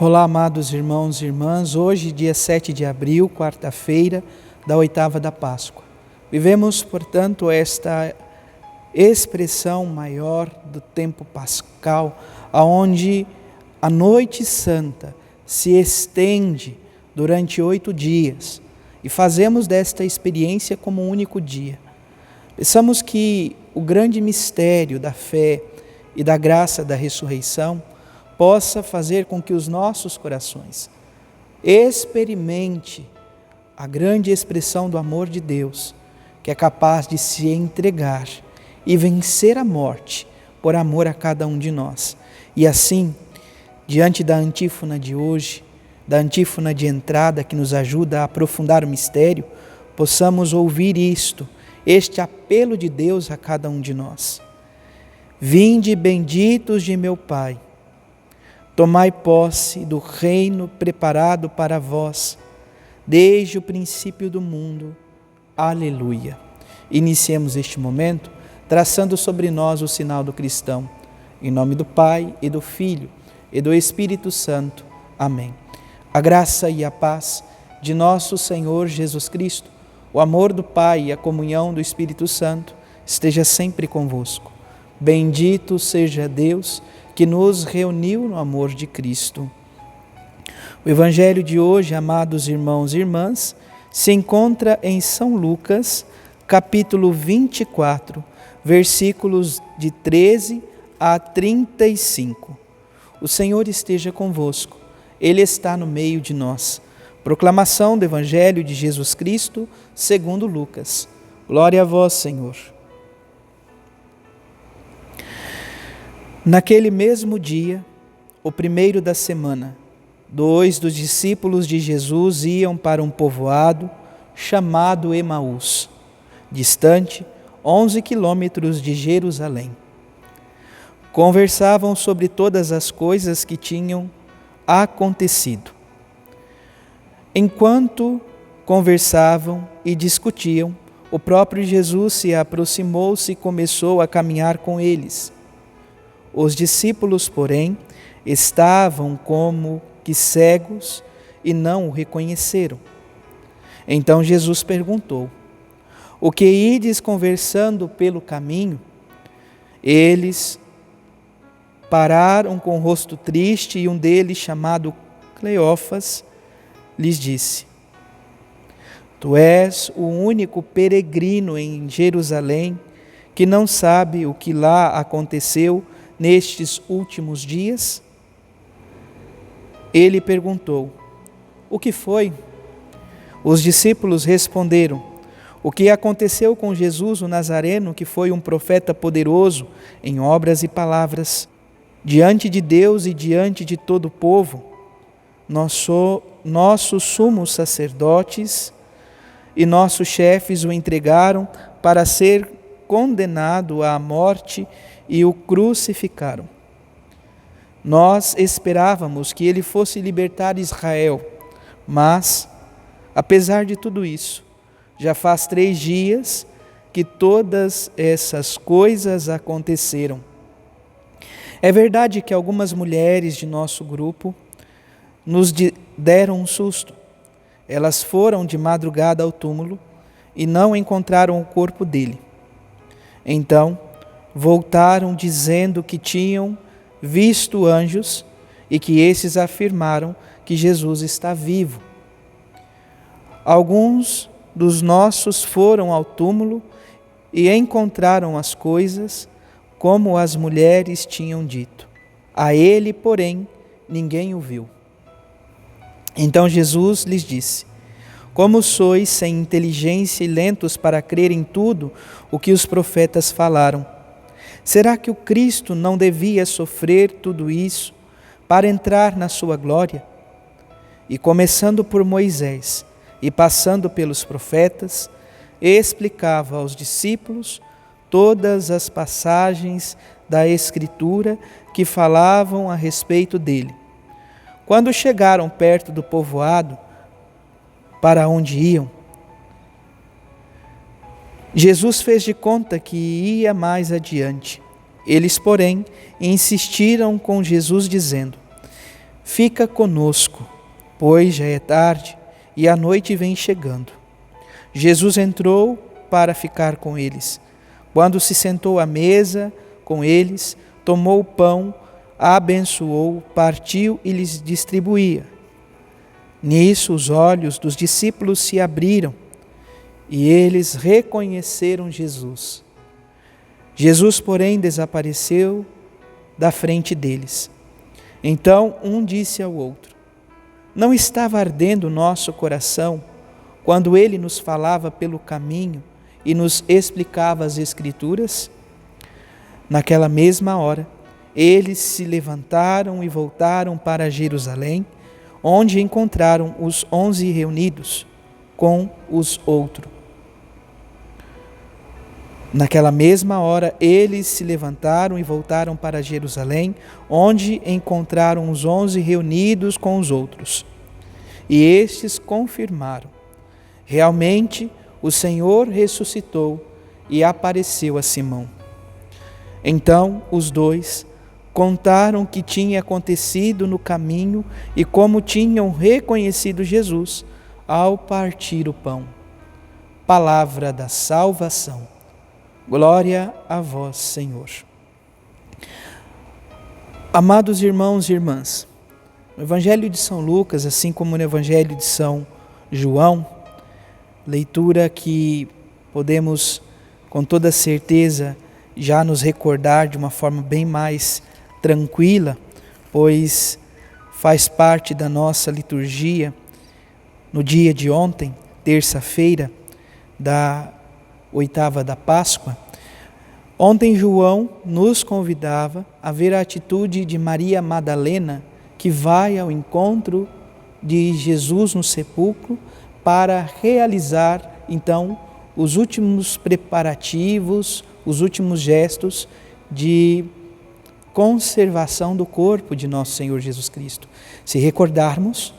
Olá, amados irmãos e irmãs. Hoje, dia 7 de abril, quarta-feira da oitava da Páscoa. Vivemos, portanto, esta expressão maior do tempo pascal, aonde a noite santa se estende durante 8 dias e fazemos desta experiência como um único dia. Pensamos que o grande mistério da fé e da graça da ressurreição possa fazer com que os nossos corações experimente a grande expressão do amor de Deus, que é capaz de se entregar e vencer a morte por amor a cada um de nós. E assim, diante da antífona de hoje, da antífona de entrada que nos ajuda a aprofundar o mistério, possamos ouvir este apelo de Deus a cada um de nós. Vinde benditos de meu Pai, tomai posse do reino preparado para vós, desde o princípio do mundo. Aleluia. Iniciemos este momento traçando sobre nós o sinal do cristão. Em nome do Pai, e do Filho, e do Espírito Santo. Amém. A graça e a paz de nosso Senhor Jesus Cristo, o amor do Pai e a comunhão do Espírito Santo esteja sempre convosco. Bendito seja Deus que nos reuniu no amor de Cristo. O Evangelho de hoje, amados irmãos e irmãs, se encontra em São Lucas, capítulo 24, versículos de 13 a 35. O Senhor esteja convosco, Ele está no meio de nós. Proclamação do Evangelho de Jesus Cristo, segundo Lucas. Glória a vós, Senhor. Naquele mesmo dia, o primeiro da semana, 2 dos discípulos de Jesus iam para um povoado chamado Emaús, distante 11 quilômetros de Jerusalém. Conversavam sobre todas as coisas que tinham acontecido. Enquanto conversavam e discutiam, o próprio Jesus se aproximou-se e começou a caminhar com eles. Os discípulos, porém, estavam como que cegos e não o reconheceram. Então Jesus perguntou: o que ides conversando pelo caminho? Eles pararam com o rosto triste e um deles, chamado Cleófas, lhes disse: tu és o único peregrino em Jerusalém que não sabe o que lá aconteceu nestes últimos dias? Ele perguntou: o que foi? Os discípulos responderam: o que aconteceu com Jesus o Nazareno, que foi um profeta poderoso em obras e palavras, diante de Deus e diante de todo o povo. Nossos sumos sacerdotes e nossos chefes o entregaram para ser condenado à morte e o crucificaram. Nós esperávamos que ele fosse libertar Israel, mas, apesar de tudo isso, já faz 3 dias que todas essas coisas aconteceram. É verdade que algumas mulheres de nosso grupo nos deram um susto. Elas foram de madrugada ao túmulo e não encontraram o corpo dele. Então, voltaram dizendo que tinham visto anjos e que esses afirmaram que Jesus está vivo. Alguns dos nossos foram ao túmulo e encontraram as coisas como as mulheres tinham dito. A ele, porém, ninguém o viu. Então Jesus lhes disse: como sois sem inteligência e lentos para crer em tudo o que os profetas falaram? Será que o Cristo não devia sofrer tudo isso para entrar na sua glória? E começando por Moisés e passando pelos profetas, explicava aos discípulos todas as passagens da Escritura que falavam a respeito dele. Quando chegaram perto do povoado para onde iam, Jesus fez de conta que ia mais adiante. Eles, porém, insistiram com Jesus, dizendo: fica conosco, pois já é tarde e a noite vem chegando. Jesus entrou para ficar com eles. Quando se sentou à mesa com eles, tomou o pão, abençoou, partiu e lhes distribuía. Nisso os olhos dos discípulos se abriram e eles reconheceram Jesus. Jesus, porém, desapareceu da frente deles. Então um disse ao outro: não estava ardendo o nosso coração quando ele nos falava pelo caminho e nos explicava as Escrituras? Naquela mesma hora, eles se levantaram e voltaram para Jerusalém, onde encontraram os 11 reunidos com os outros. Naquela mesma hora, eles se levantaram e voltaram para Jerusalém, onde encontraram os 11 reunidos com os outros. E estes confirmaram: realmente o Senhor ressuscitou e apareceu a Simão. Então os dois contaram o que tinha acontecido no caminho e como tinham reconhecido Jesus ao partir o pão. Palavra da salvação. Glória a vós, Senhor. Amados irmãos e irmãs, no Evangelho de São Lucas, assim como no Evangelho de São João, leitura que podemos com toda certeza já nos recordar de uma forma bem mais tranquila, pois faz parte da nossa liturgia no dia de ontem, terça-feira, da oitava da Páscoa. Ontem João nos convidava a ver a atitude de Maria Madalena, que vai ao encontro de Jesus no sepulcro para realizar então os últimos preparativos, os últimos gestos de conservação do corpo de nosso Senhor Jesus Cristo. Se recordarmos,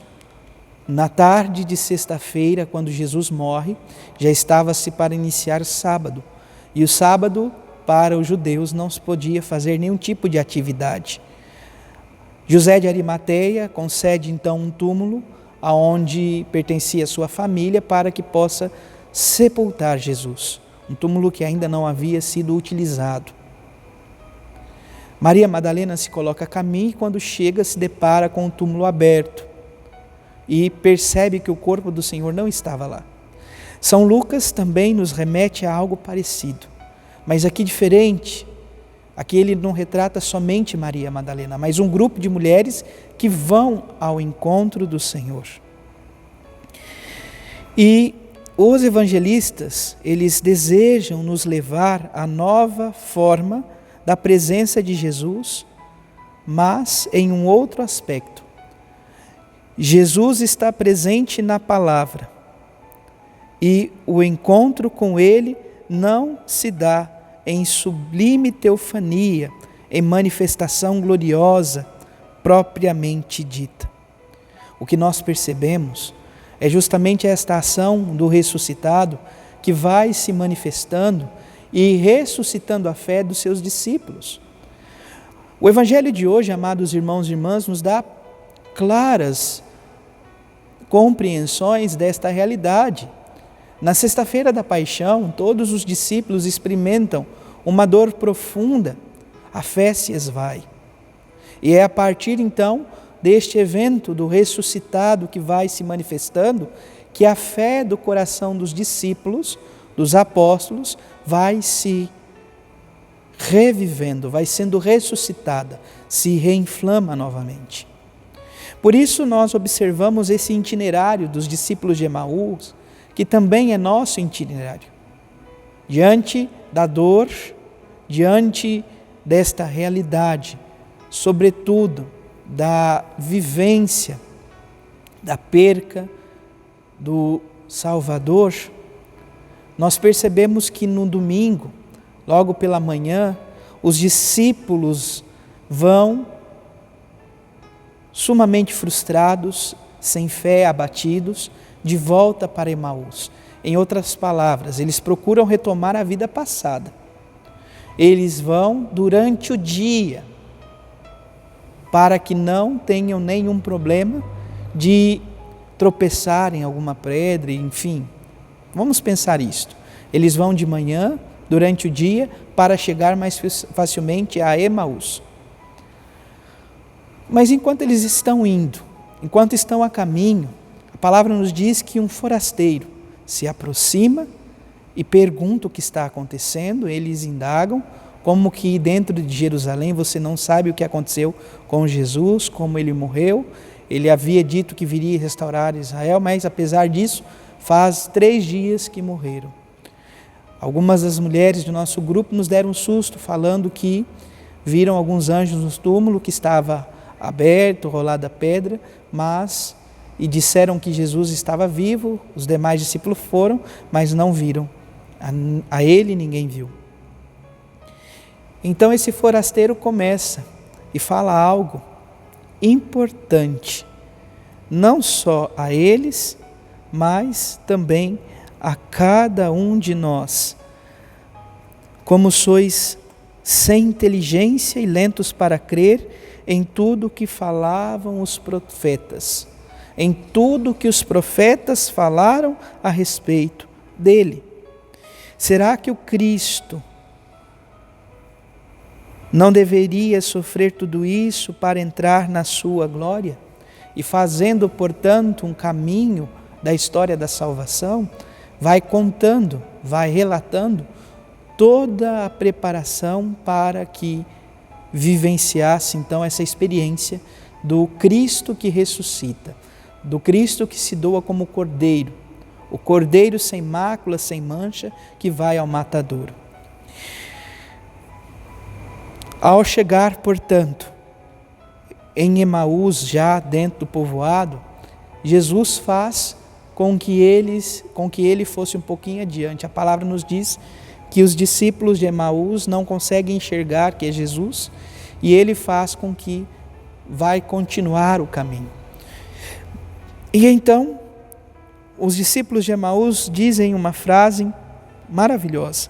na tarde de sexta-feira, quando Jesus morre, já estava-se para iniciar sábado. E o sábado, para os judeus, não se podia fazer nenhum tipo de atividade. José de Arimateia concede então um túmulo aonde pertencia a sua família para que possa sepultar Jesus. Um túmulo que ainda não havia sido utilizado. Maria Madalena se coloca a caminho e quando chega se depara com o túmulo aberto e percebe que o corpo do Senhor não estava lá. São Lucas também nos remete a algo parecido, mas aqui diferente. Aqui ele não retrata somente Maria Madalena, mas um grupo de mulheres que vão ao encontro do Senhor. E os evangelistas, eles desejam nos levar à nova forma da presença de Jesus, mas em um outro aspecto. Jesus está presente na palavra e o encontro com Ele não se dá em sublime teofania, em manifestação gloriosa propriamente dita. O que nós percebemos é justamente esta ação do ressuscitado que vai se manifestando e ressuscitando a fé dos seus discípulos. O Evangelho de hoje, amados irmãos e irmãs, nos dá claras compreensões desta realidade. Na sexta-feira da paixão, todos os discípulos experimentam uma dor profunda, a fé se esvai. E é a partir então deste evento do ressuscitado que vai se manifestando, que a fé do coração dos discípulos, dos apóstolos, vai se revivendo, vai sendo ressuscitada, se reinflama novamente. Por isso nós observamos esse itinerário dos discípulos de Emaús, que também é nosso itinerário. Diante da dor, diante desta realidade, sobretudo da vivência, da perca do Salvador, nós percebemos que no domingo, logo pela manhã, os discípulos vão sumamente frustrados, sem fé, abatidos, de volta para Emaús. Em outras palavras, eles procuram retomar a vida passada. Eles vão durante o dia para que não tenham nenhum problema de tropeçar em alguma pedra, enfim. Vamos pensar isto. Eles vão de manhã, durante o dia, para chegar mais facilmente a Emaús. Mas enquanto eles estão indo, enquanto estão a caminho, a palavra nos diz que um forasteiro se aproxima e pergunta o que está acontecendo. Eles indagam, como que dentro de Jerusalém você não sabe o que aconteceu com Jesus, como ele morreu. Ele havia dito que viria restaurar Israel, mas apesar disso, faz 3 dias que morreram. Algumas das mulheres do nosso grupo nos deram um susto, falando que viram alguns anjos no túmulo que estava aberto, rolada a pedra, e disseram que Jesus estava vivo. Os demais discípulos foram, mas não viram. A ele ninguém viu. Então esse forasteiro começa e fala algo importante, não só a eles, mas também a cada um de nós. Como sois sem inteligência e lentos para crer em tudo que falavam os profetas, em tudo que os profetas falaram a respeito dele. Será que o Cristo não deveria sofrer tudo isso para entrar na sua glória? E fazendo, portanto, um caminho da história da salvação, vai contando, vai relatando toda a preparação para que vivenciasse então essa experiência do Cristo que ressuscita, do Cristo que se doa como cordeiro, o cordeiro sem mácula, sem mancha, que vai ao matadouro. Ao chegar, portanto, em Emaús, já dentro do povoado, Jesus faz com que ele fosse um pouquinho adiante. A palavra nos diz que os discípulos de Emaús não conseguem enxergar que é Jesus, e ele faz com que vai continuar o caminho. E então, os discípulos de Emaús dizem uma frase maravilhosa.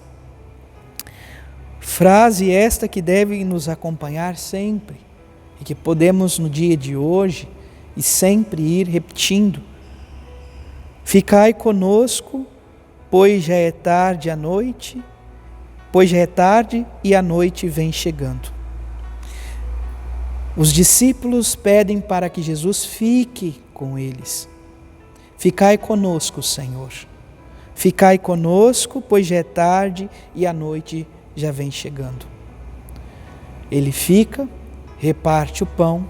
Frase esta que deve nos acompanhar sempre, e que podemos no dia de hoje e sempre ir repetindo. Ficai conosco, pois já é tarde e a noite vem chegando. Os discípulos pedem para que Jesus fique com eles. Ficai conosco, Senhor. Ficai conosco, pois já é tarde e a noite já vem chegando. Ele fica, reparte o pão,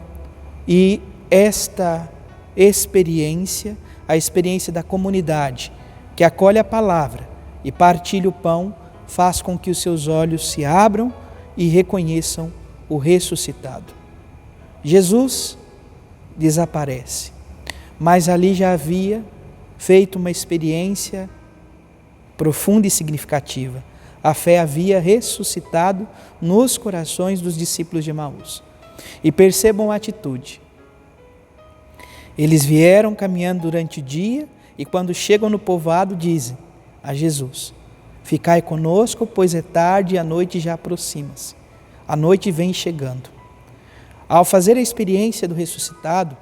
e esta experiência, a experiência da comunidade que acolhe a palavra e partilha o pão, faz com que os seus olhos se abram e reconheçam o ressuscitado. Jesus desaparece, mas ali já havia feito uma experiência profunda e significativa. A fé havia ressuscitado nos corações dos discípulos de Emaús. E percebam a atitude. Eles vieram caminhando durante o dia e quando chegam no povoado dizem a Jesus: ficai conosco, pois é tarde e a noite já aproxima-se. A noite vem chegando. Ao fazer a experiência do ressuscitado,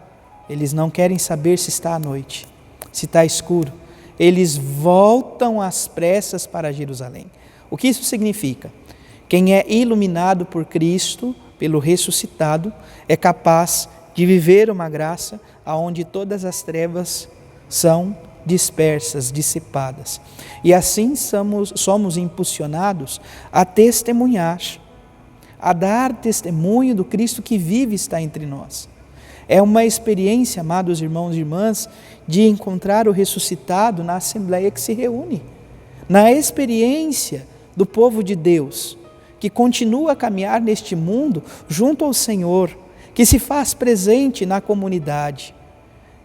eles não querem saber se está à noite, se está escuro. Eles voltam às pressas para Jerusalém. O que isso significa? Quem é iluminado por Cristo, pelo ressuscitado, é capaz de viver uma graça onde todas as trevas são dispersas, dissipadas. E assim somos impulsionados a testemunhar, a dar testemunho do Cristo que vive e está entre nós. É uma experiência, amados irmãos e irmãs, de encontrar o ressuscitado na assembleia que se reúne, na experiência do povo de Deus, que continua a caminhar neste mundo junto ao Senhor, que se faz presente na comunidade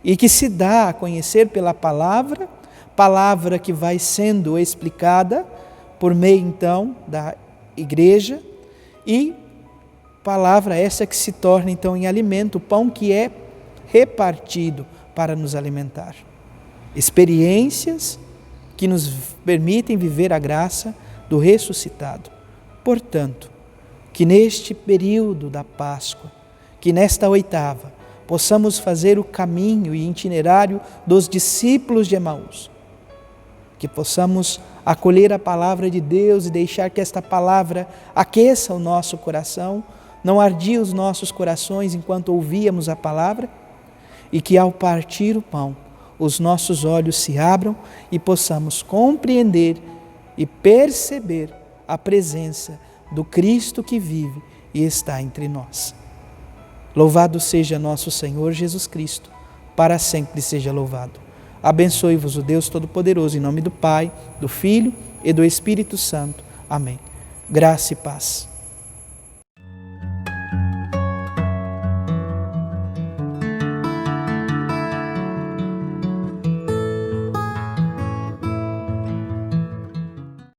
e que se dá a conhecer pela palavra que vai sendo explicada por meio então da igreja, e palavra essa que se torna então em alimento, o pão que é repartido para nos alimentar. Experiências que nos permitem viver a graça do ressuscitado. Portanto, que neste período da Páscoa, que nesta oitava possamos fazer o caminho e itinerário dos discípulos de Emaús. Que possamos acolher a palavra de Deus e deixar que esta palavra aqueça o nosso coração, não ardia os nossos corações enquanto ouvíamos a palavra, e que ao partir o pão, os nossos olhos se abram e possamos compreender e perceber a presença do Cristo que vive e está entre nós. Louvado seja nosso Senhor Jesus Cristo, para sempre seja louvado. Abençoe-vos o Deus Todo-Poderoso, em nome do Pai, do Filho e do Espírito Santo. Amém. Graça e paz.